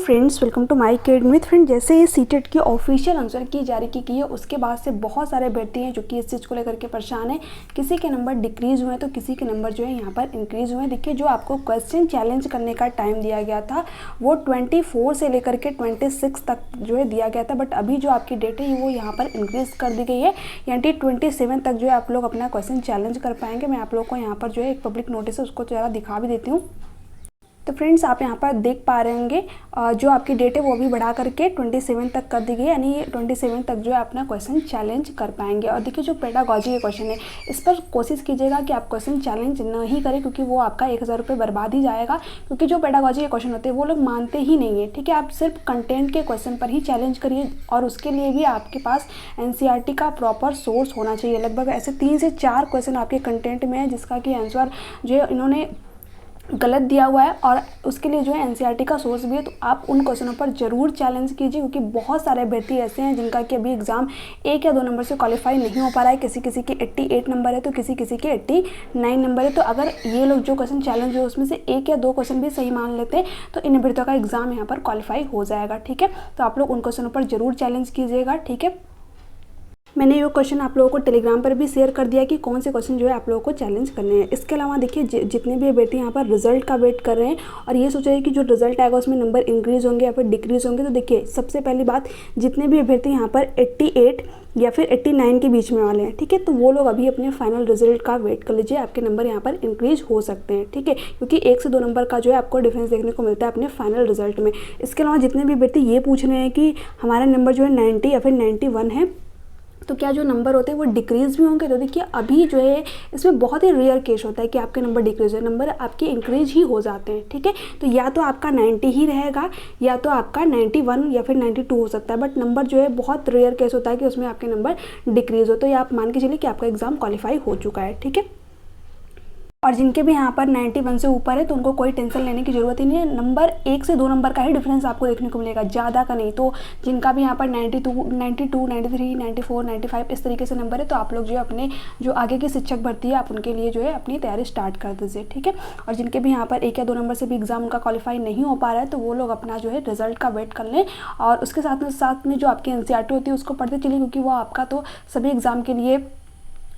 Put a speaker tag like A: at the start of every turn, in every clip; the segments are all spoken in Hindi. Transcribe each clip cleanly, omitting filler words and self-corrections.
A: Friends, welcome to my academy. Friend, जैसे ये सीटेट की ऑफिशियल आंसर की जारी की है, उसके बाद से बहुत सारे अभ्यर्थी हैं जो कि इस चीज़ को लेकर के परेशान हैं। किसी के नंबर डिक्रीज़ हुए हैं तो किसी के नंबर जो है यहाँ पर इंक्रीज़ हुए हैं। देखिए, जो आपको क्वेश्चन चैलेंज करने का टाइम दिया गया था वो 24 से लेकर के 26 तक जो है दिया गया था, बट अभी जो आपकी डेट है वो यहाँ पर इंक्रीज़ कर दी गई है, यानी 27 तक जो है आप लोग अपना क्वेश्चन चैलेंज कर पाएंगे। मैं आप लोग को यहाँ पर जो है एक पब्लिक नोटिस है उसको ज़रा दिखा भी देती हूँ। तो फ्रेंड्स, आप यहाँ पर देख पा रहे होंगे जो आपकी डेट है वो अभी बढ़ा करके 27 तक कर दी गई है, यानी 27 तक जो है अपना क्वेश्चन चैलेंज कर पाएंगे। और देखिए, जो पेडागॉजी के क्वेश्चन है इस पर कोशिश कीजिएगा कि आप क्वेश्चन चैलेंज नहीं करें, क्योंकि वो आपका 1000 रुपये बर्बाद ही जाएगा। क्योंकि जो पेडागॉजी के क्वेश्चन होते हैं वो लोग मानते ही नहीं है। ठीक है, आप सिर्फ कंटेंट के क्वेश्चन पर ही चैलेंज करिए, और उसके लिए भी आपके पास NCERT का प्रॉपर सोर्स होना चाहिए। लगभग ऐसे 3 से 4 क्वेश्चन आपके कंटेंट में है जिसका कि आंसर जो है इन्होंने गलत दिया हुआ है, और उसके लिए जो है NCERT का सोर्स भी है। तो आप उन क्वेश्चनों पर ज़रूर चैलेंज कीजिए, क्योंकि बहुत सारे अभ्यर्थी ऐसे हैं जिनका कि अभी एग्ज़ाम 1 या 2 नंबर से क्वालिफाई नहीं हो पा रहा है। किसी किसी के 88 नंबर है तो किसी किसी के 89 नंबर है। तो अगर ये लोग जो क्वेश्चन चैलेंज है उसमें से 1 या 2 क्वेश्चन भी सही मान लेते हैं तो इन अभ्यर्थियों का एग्ज़ाम यहाँ पर क्वालिफाई हो जाएगा। ठीक है, तो आप लोग उन क्वेश्चनों पर ज़रूर चैलेंज कीजिएगा। ठीक है, मैंने ये क्वेश्चन आप लोगों को टेलीग्राम पर भी शेयर कर दिया कि कौन से क्वेश्चन जो है आप लोगों को चैलेंज करने हैं। इसके अलावा देखिए, जितने भी अभ्यर्थी यहाँ पर रिजल्ट का वेट कर रहे हैं और ये सोच रहे हैं कि जो रिजल्ट आएगा उसमें नंबर इंक्रीज़ होंगे या फिर डिक्रीज़ होंगे, तो देखिए, सबसे पहली बात, जितने भी अभ्यर्थी यहाँ पर 88 या फिर 89 के बीच में वाले हैं, ठीक है, तो वो लोग अभी अपने फाइनल रिजल्ट का वेट कर लीजिए। आपके नंबर यहाँ पर इंक्रीज हो सकते हैं। ठीक है, क्योंकि 1 से 2 नंबर का जो है आपको डिफरेंस देखने को मिलता है अपने फाइनल रिजल्ट में। इसके अलावा जितने भी अभ्यर्थी ये पूछ रहे हैं कि हमारा नंबर जो है 90 या फिर 91 है, तो क्या जो नंबर होते हैं वो डिक्रीज़ भी होंगे, तो देखिए, अभी जो है इसमें बहुत ही रेयर केस होता है कि आपके नंबर डिक्रीज़ हो, नंबर आपके इंक्रीज ही हो जाते हैं। ठीक है, तो या तो आपका 90 ही रहेगा या तो आपका 91 या फिर 92 हो सकता है, बट नंबर जो है बहुत रेयर केस होता है कि उसमें आपके नंबर डिक्रीज़ हो। तो ये आप मान के चलिए कि आपका एग्ज़ाम क्वालिफाई हो चुका है। ठीक है, और जिनके भी यहाँ पर 91 से ऊपर है तो उनको कोई टेंशन लेने की ज़रूरत ही नहीं है। नंबर 1 से 2 नंबर का ही डिफरेंस आपको देखने को मिलेगा, ज़्यादा का नहीं। तो जिनका भी यहाँ पर 92, 93, 94, 95 इस तरीके से नंबर है, तो आप लोग जो है अपने जो आगे की शिक्षक भर्ती है आप उनके लिए जो है अपनी तैयारी स्टार्ट कर दीजिए। ठीक है, और जिनके भी यहाँ पर 1 या 2 नंबर से भी एग्ज़ाम उनका क्वालिफाई नहीं हो पा रहा है तो वो लोग अपना जो है रिजल्ट का वेट कर लें, और उसके साथ में जो आपकी NCERT होती है उसको पढ़ते चलिए, क्योंकि वो आपका तो सभी एग्ज़ाम के लिए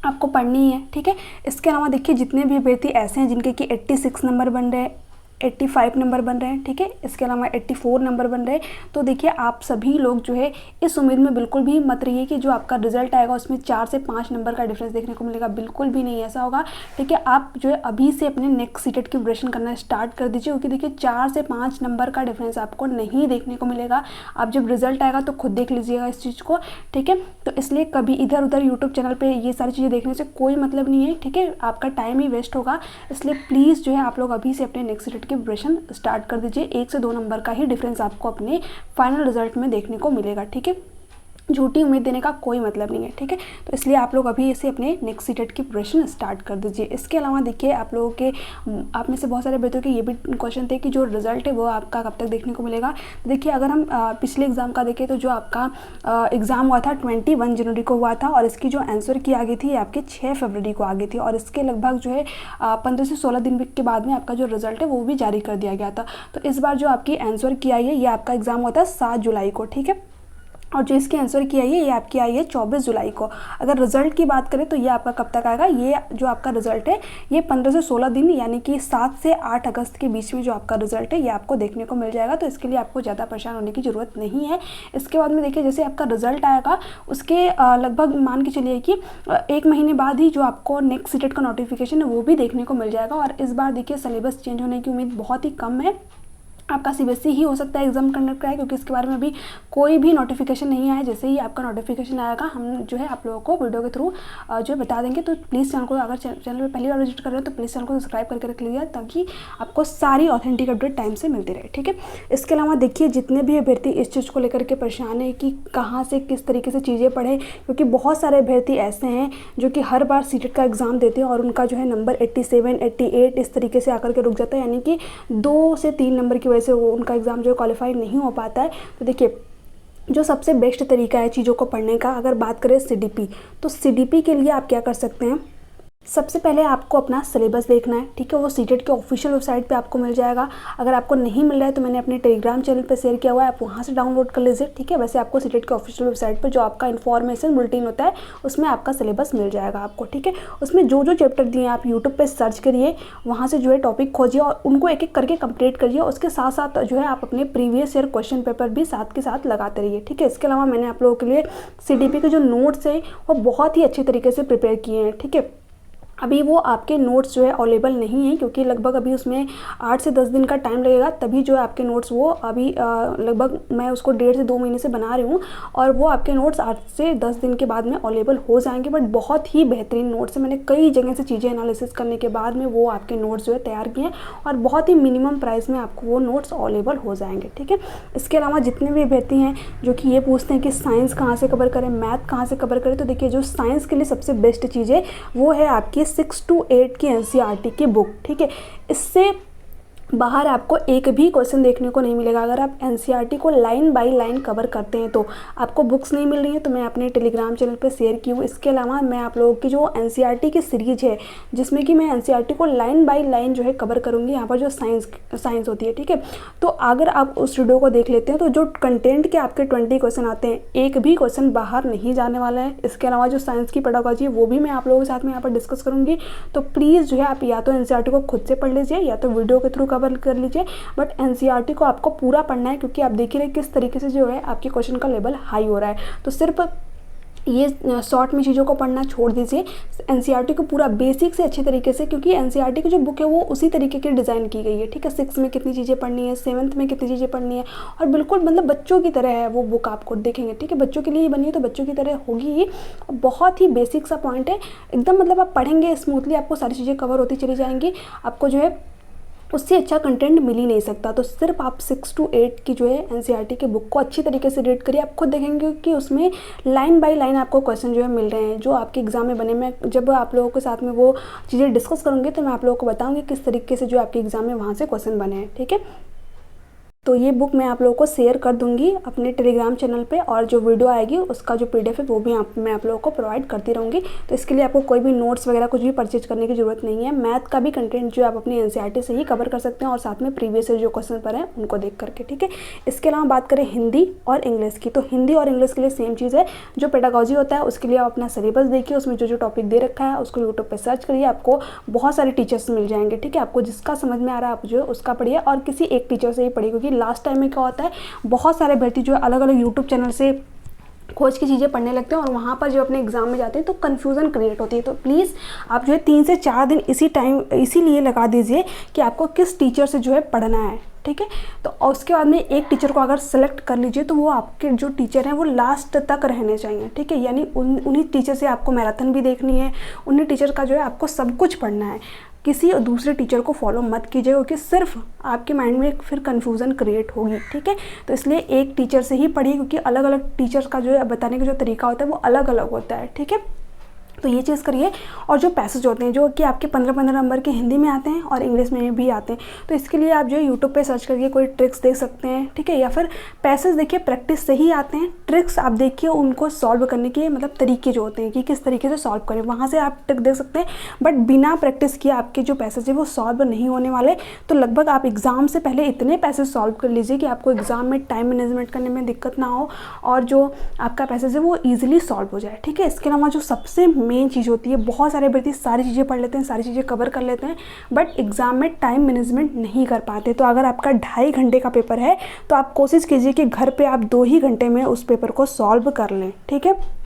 A: आपको पढ़नी है। ठीक है, इसके अलावा देखिए, जितने भी अभ्यर्थी ऐसे हैं जिनके कि 86 नंबर बन रहे हैं, 85 नंबर बन रहे हैं, ठीक है, इसके अलावा 84 नंबर बन रहे हैं, तो देखिए, आप सभी लोग जो है इस उम्मीद में बिल्कुल भी मत रहिए कि जो आपका रिजल्ट आएगा उसमें 4 से 5 नंबर का डिफरेंस देखने को मिलेगा। बिल्कुल भी नहीं ऐसा होगा। ठीक है, आप जो है अभी से अपने नेक्स्ट सीटेट की प्रिपरेशन करना स्टार्ट कर दीजिए, क्योंकि देखिए 4 से 5 नंबर का डिफरेंस आपको नहीं देखने को मिलेगा। आप जब रिजल्ट आएगा तो खुद देख लीजिएगा इस चीज़ को। ठीक है, तो इसलिए कभी इधर उधर यूट्यूब चैनल पर ये सारी चीज़ें देखने से कोई मतलब नहीं है। ठीक है, आपका टाइम ही वेस्ट होगा। इसलिए प्लीज़ जो है आप लोग अभी से अपने नेक्स्ट सीटेट की प्रिपरेशन स्टार्ट कर दीजिए। 1 से 2 नंबर का ही डिफरेंस आपको अपने फाइनल रिजल्ट में देखने को मिलेगा। ठीक है, झूठी उम्मीद देने का कोई मतलब नहीं है। ठीक है, तो इसलिए आप लोग अभी इसे अपने नेक्स्ट सीटेट की प्रिपरेशन स्टार्ट कर दीजिए। इसके अलावा देखिए, आप लोगों के आप में से बहुत सारे बच्चों के ये भी क्वेश्चन थे कि जो रिजल्ट है वो आपका कब तक देखने को मिलेगा। तो देखिए, अगर हम पिछले एग्ज़ाम का देखें तो जो आपका एग्ज़ाम हुआ था 21 जनवरी को हुआ था, और इसकी जो आंसर की आ गई थी आपके 6 फरवरी को आ गई थी, और इसके लगभग जो है 15 से 16 दिन के बाद में आपका जो रिजल्ट है वो भी जारी कर दिया गया था। तो इस बार जो आपकी आंसर की आई है ये आपका एग्ज़ाम हुआ था 7 जुलाई को। ठीक है, और जो इसकी आंसर की आई है ये आपकी आई है 24 जुलाई को। अगर रिजल्ट की बात करें तो ये आपका कब तक आएगा, ये जो आपका रिजल्ट है ये 15 से 16 दिन यानी कि 7 से 8 अगस्त के बीच में जो आपका रिजल्ट है ये आपको देखने को मिल जाएगा। तो इसके लिए आपको ज़्यादा परेशान होने की ज़रूरत नहीं है। इसके बाद में देखिए, जैसे आपका रिजल्ट आएगा उसके लगभग मान के चलिए कि 1 महीने बाद ही जो आपको नेक्स्ट सीटेट का नोटिफिकेशन है वो भी देखने को मिल जाएगा। और इस बार देखिए, सिलेबस चेंज होने की उम्मीद बहुत ही कम है। आपका CBSE ही हो सकता है एग्जाम कंडक्ट कराए, क्योंकि इसके बारे में अभी कोई भी नोटिफिकेशन नहीं आया। जैसे ही आपका नोटिफिकेशन आएगा हम जो है आप लोगों को वीडियो के थ्रू जो है बता देंगे। तो प्लीज़ चैनल को, अगर चैनल पर पहली बार विजिट कर रहे हो तो प्लीज़ चैनल को सब्सक्राइब करके रख लीजिए, ताकि आपको सारी ऑथेंटिक अपडेट टाइम से मिलती रहे। ठीक है, इसके अलावा देखिए, जितने भी अभ्यर्थी इस चीज़ को लेकर के परेशान है कि कहाँ से किस तरीके से चीज़ें पढ़ें, क्योंकि बहुत सारे अभ्यर्थी ऐसे हैं जो कि हर बार सीटेट का एग्ज़ाम देते हैं और उनका जो है नंबर 87, 88 इस तरीके से आकर के रुक जाता है, यानी कि 2 से 3 नंबर की वजह से वो उनका एग्ज़ाम जो क्वालिफाई नहीं हो पाता है। तो देखिए, जो सबसे बेस्ट तरीका है चीज़ों को पढ़ने का, अगर बात करें CDP, तो CDP के लिए आप क्या कर सकते हैं, सबसे पहले आपको अपना सिलेबस देखना है, ठीक है। वो सीटेट के ऑफिशियल वेबसाइट पे आपको मिल जाएगा। अगर आपको नहीं मिल रहा है तो मैंने अपने टेलीग्राम चैनल पे शेयर किया हुआ है, आप वहाँ से डाउनलोड कर लीजिए, ठीक है। वैसे आपको सीटेट के ऑफिशियल वेबसाइट पे जो आपका इन्फॉर्मेशन बुलेटिन होता है उसमें आपका सिलेबस मिल जाएगा आपको, ठीक है। उसमें जो जो चैप्टर दिए आप यूट्यूब पर सर्च करिए, वहाँ से जो है टॉपिक खोजिए और उनको एक एक करके कंप्लीट करिए। उसके साथ साथ जो है आप अपने प्रीवियस ईयर क्वेश्चन पेपर भी साथ के साथ लगाते रहिए, ठीक है। इसके अलावा मैंने आप लोगों के लिए CDP के जो नोट्स हैं वो बहुत ही अच्छी तरीके से प्रिपेयर किए हैं, ठीक है। अभी वो आपके नोट्स जो है अवेलेबल नहीं है, क्योंकि लगभग अभी उसमें 8 से 10 दिन का टाइम लगेगा, तभी जो है आपके नोट्स वो अभी लगभग मैं उसको 1.5 से 2 महीने से बना रही हूँ और वो आपके नोट्स 8 से 10 दिन के बाद में अवेलेबल हो जाएंगे। बट बहुत ही बेहतरीन नोट्स है, मैंने कई जगह से चीज़ें एनालिसिस करने के बाद में वो आपके नोट्स जो है तैयार किए हैं और बहुत ही मिनिमम प्राइस में आपको वो नोट्स अवेलेबल हो जाएंगे, ठीक है। इसके अलावा जितने भी अभ्यर्थी हैं जो कि ये पूछते हैं कि साइंस कहाँ से कवर करें, मैथ कहाँ से कवर करें, तो देखिए जो साइंस के लिए सबसे बेस्ट चीज़ है वो है आपकी 6 to 8 की NCERT की बुक, ठीक है। इससे बाहर आपको एक भी क्वेश्चन देखने को नहीं मिलेगा। अगर आप NCERT को लाइन बाय लाइन कवर करते हैं तो आपको बुक्स नहीं मिल रही है, तो मैं अपने टेलीग्राम चैनल पे शेयर की हूँ। इसके अलावा मैं आप लोगों की जो NCERT की सीरीज है जिसमें कि मैं NCERT को लाइन बाय लाइन जो है कवर करूँगी, यहाँ पर जो साइंस होती है, ठीक है। तो अगर आप उस वीडियो को देख लेते हैं तो जो कंटेंट के आपके 20 क्वेश्चन आते हैं, एक भी क्वेश्चन बाहर नहीं जाने वाला है। इसके अलावा जो साइंस की पेडागॉजी है वो भी मैं आप लोगों के साथ में यहाँ पर डिस्कस करूँगी। तो प्लीज़ जो है आप या तो NCERT को खुद से पढ़ लीजिए या तो वीडियो के थ्रू कवर कर लीजिए, बट NCERT को आपको पूरा पढ़ना है, क्योंकि आप देख ही रहे किस तरीके से जो है आपके क्वेश्चन का लेवल हाई हो रहा है। तो सिर्फ ये शॉर्ट में चीज़ों को पढ़ना छोड़ दीजिए, NCERT को पूरा बेसिक से अच्छे तरीके से, क्योंकि NCERT की जो बुक है वो उसी तरीके की डिज़ाइन की गई है, ठीक है। 6 में कितनी चीज़ें पढ़नी है, 7th में कितनी चीज़ें पढ़नी है, और बिल्कुल मतलब बच्चों की तरह है वो बुक, आपको देखेंगे, ठीक है। बच्चों के लिए ही बनी है तो बच्चों की तरह होगी ही। बहुत ही बेसिक सा पॉइंट है एकदम, मतलब आप पढ़ेंगे स्मूथली, आपको सारी चीज़ें कवर होती चली जाएंगी, आपको जो है उससे अच्छा कंटेंट मिल ही नहीं सकता। तो सिर्फ आप 6 to 8 की जो है NCERT की बुक को अच्छी तरीके से रीड करिए, आप खुद देखेंगे कि उसमें लाइन बाय लाइन आपको क्वेश्चन जो है मिल रहे हैं जो आपके एग्जाम में बने। मैं जब आप लोगों के साथ में वो चीज़ें डिस्कस करूँगी तो मैं आप लोगों को बताऊँगी किस तरीके से जो आपके एग्जाम में वहाँ से क्वेश्चन बने हैं, ठीक है। तो ये बुक मैं आप लोगों को शेयर कर दूंगी अपने टेलीग्राम चैनल पे, और जो वीडियो आएगी उसका जो PDF है वो भी मैं आप लोगों को प्रोवाइड करती रहूँगी। तो इसके लिए आपको कोई भी नोट्स वगैरह कुछ भी परचेज करने की ज़रूरत नहीं है। मैथ का भी कंटेंट जो आप अपनी NCERT से ही कवर कर सकते हैं और साथ में प्रीवियस जो क्वेश्चन पर हैं उनको देख करके, ठीक है। इसके अलावा बात करें हिंदी और इंग्लिश की, तो हिंदी और इंग्लिश के लिए सेम चीज़ है। जो पेडागॉजी होता है उसके लिए आप अपना सिलेबस देखिए, उसमें जो जो टॉपिक दे रखा है उसको यूट्यूब पर सर्च करिए, आपको बहुत सारे टीचर्स मिल जाएंगे, ठीक है। आपको जिसका समझ में आ रहा है आप जो है उसका पढ़िए और किसी एक टीचर से ही पढ़िए, क्योंकि लास्ट टाइम में क्या होता है बहुत सारे अभ्यर्थी जो है अलग अलग यूट्यूब चैनल से खोज की चीज़ें पढ़ने लगते हैं और वहाँ पर जो अपने एग्जाम में जाते हैं तो कन्फ्यूज़न क्रिएट होती है। तो प्लीज़ आप जो है 3 से 4 दिन इसीलिए लगा दीजिए कि आपको किस टीचर से जो है पढ़ना है, ठीक है। तो उसके बाद में एक टीचर को अगर सेलेक्ट कर लीजिए तो वो आपके जो टीचर हैं वो लास्ट तक रहने चाहिए, ठीक है। यानी उन्हीं टीचर से आपको मैराथन भी देखनी है, उन्हीं टीचर का जो है आपको सब कुछ पढ़ना है। किसी दूसरे टीचर को फॉलो मत कीजिए, क्योंकि सिर्फ आपके माइंड में फिर कन्फ्यूज़न क्रिएट होगी, ठीक है। तो इसलिए एक टीचर से ही पढ़िए, क्योंकि अलग अलग टीचर्स का जो है बताने का जो तरीका होता है वो अलग अलग होता है, ठीक है। तो ये चीज़ करिए। और जो पैसेज होते हैं जो कि आपके 15-15 नंबर के हिंदी में आते हैं और इंग्लिश में भी आते हैं, तो इसके लिए आप जो है यूट्यूब पे सर्च करके कोई ट्रिक्स देख सकते हैं, ठीक है। या फिर पैसेज देखिए प्रैक्टिस से ही आते हैं, ट्रिक्स आप देखिए उनको सॉल्व करने के मतलब तरीके जो होते हैं कि किस तरीके से सॉल्व करें, वहाँ से आप ट्रिक देख सकते हैं। बट बिना प्रैक्टिस किए आपके जो पैसेज है वो सॉल्व नहीं होने वाले। तो लगभग आप एग्ज़ाम से पहले इतने पैसेज सॉल्व कर लीजिए कि आपको एग्ज़ाम में टाइम मैनेजमेंट करने में दिक्कत ना हो और जो आपका पैसेज है वो ईजिली सॉल्व हो जाए, ठीक है। इसके अलावा जो सबसे मेन चीज़ होती है, बहुत सारे अभ्यर्थी सारी चीज़ें पढ़ लेते हैं, सारी चीज़ें कवर कर लेते हैं, बट एग्ज़ाम में टाइम मैनेजमेंट नहीं कर पाते। तो अगर आपका 2.5 घंटे का पेपर है तो आप कोशिश कीजिए कि घर पे आप 2 ही घंटे में उस पेपर को सॉल्व कर लें, ठीक है।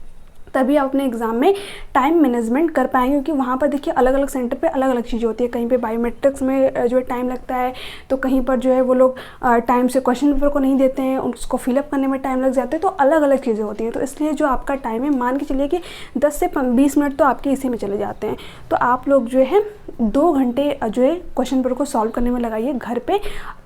A: तभी आप अपने एग्ज़ाम में टाइम मैनेजमेंट कर पाएंगे, क्योंकि वहाँ पर देखिए अलग अलग सेंटर पे अलग अलग चीज़ें होती है। कहीं पे बायोमेट्रिक्स में जो है टाइम लगता है, तो कहीं पर जो है वो लोग टाइम से क्वेश्चन पेपर को नहीं देते हैं, उसको फिलअप करने में टाइम लग जाते हैं। तो अलग अलग चीज़ें होती हैं। तो इसलिए जो आपका टाइम है मान के चलिए कि 10 से 20 मिनट तो आपके इसी में चले जाते हैं। तो आप लोग जो है 2 घंटे जो है क्वेश्चन पेपर को सॉल्व करने में लगाइए घर पे,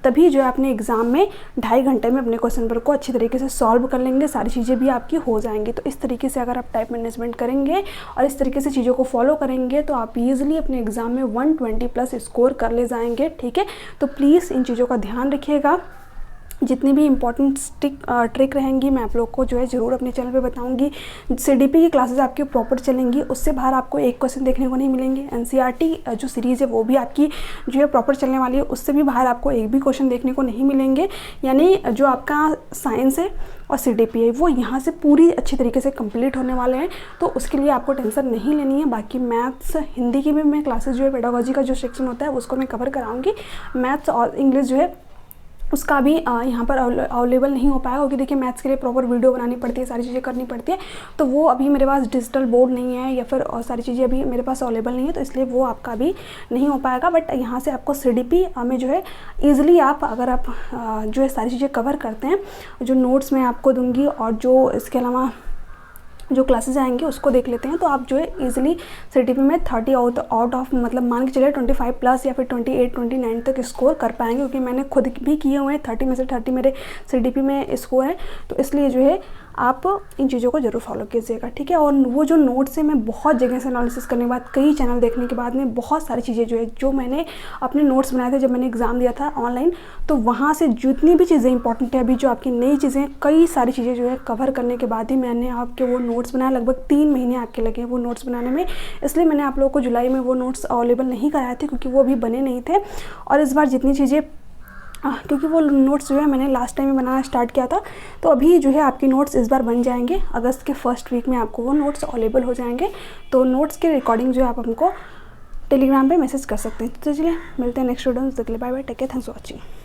A: तभी जो है अपने एग्ज़ाम में 2.5 घंटे में अपने क्वेश्चन पेपर को अच्छी तरीके से सॉल्व कर लेंगे, सारी चीज़ें भी आपकी हो जाएंगी। तो इस तरीके से अगर आप टाइम मैनेजमेंट करेंगे और इस तरीके से चीज़ों को फॉलो करेंगे तो आप ईजिली अपने एग्ज़ाम में 120 प्लस स्कोर कर ले जाएंगे, ठीक है। तो प्लीज़ इन चीज़ों का ध्यान रखिएगा। जितनी भी इंपॉर्टेंट ट्रिक रहेंगी मैं आप लोग को जो है ज़रूर अपने चैनल पे बताऊंगी। सीडीपी की क्लासेस आपकी प्रॉपर चलेंगी, उससे बाहर आपको एक क्वेश्चन देखने को नहीं मिलेंगे। एनसीईआरटी जो सीरीज़ है वो भी आपकी जो है प्रॉपर चलने वाली है, उससे भी बाहर आपको एक भी क्वेश्चन देखने को नहीं मिलेंगे। यानी जो आपका साइंस है और सीडीपी है वो यहाँ से पूरी अच्छी तरीके से कंप्लीट होने वाले हैं, तो उसके लिए आपको टेंशन नहीं लेनी है। बाकी मैथ्स हिंदी की भी मैं क्लासेस जो है पेडागोजी का जो सेक्शन होता है उसको मैं कवर कराऊंगी। मैथ्स और इंग्लिश जो है उसका भी यहाँ पर अवेलेबल नहीं हो पाएगा, क्योंकि देखिए मैथ्स के लिए प्रॉपर वीडियो बनानी पड़ती है, सारी चीज़ें करनी पड़ती है, तो वो अभी मेरे पास डिजिटल बोर्ड नहीं है या फिर और सारी चीज़ें अभी मेरे पास अवेलेबल नहीं है, तो इसलिए वो आपका अभी नहीं हो पाएगा। बट यहाँ से आपको सीडीपी में जो है ईजिली आप अगर आप जो है सारी चीज़ें कवर करते हैं, जो नोट्स मैं आपको दूँगी और जो इसके अलावा जो क्लासेस आएंगे उसको देख लेते हैं, तो आप जो है इजीली सीडीपी में 30 आउट ऑफ मतलब मान के चलिए 25 प्लस या फिर 28 29 तक स्कोर कर पाएंगे, क्योंकि मैंने खुद भी किए हुए हैं। 30 में से 30 मेरे सीडीपी में स्कोर है, तो इसलिए जो है आप इन चीज़ों को ज़रूर फॉलो कीजिएगा, ठीक है। और वो जो नोट्स है मैं बहुत जगह से एनालिसिस करने के बाद, कई चैनल देखने के बाद में बहुत सारी चीज़ें जो है जो मैंने अपने नोट्स बनाए थे जब मैंने एग्ज़ाम दिया था ऑनलाइन, तो वहाँ से जितनी भी चीज़ें इंपॉर्टेंट है, अभी जो आपकी नई चीज़ें, कई सारी चीज़ें जो है कवर करने के बाद ही मैंने आपके वो नोट्स बनाए। लगभग 3 महीने आपके लगे वो नोट्स बनाने में, इसलिए मैंने आप लोगों को जुलाई में वो नोट्स अवेलेबल नहीं कराए थे, क्योंकि वो अभी बने नहीं थे। और इस बार जितनी चीज़ें क्योंकि वो नोट्स जो है मैंने लास्ट टाइम में बनाना स्टार्ट किया था, तो अभी जो है आपके नोट्स इस बार बन जाएंगे। अगस्त के फर्स्ट वीक में आपको वो नोट्स अवेलेबल हो जाएंगे, तो नोट्स के रिकॉर्डिंग जो है आप हमको टेलीग्राम पे मैसेज कर सकते हैं। तो चलिए मिलते हैं नेक्स्ट वीडियो में, तक के लिए bye bye, take care, thanks for watching.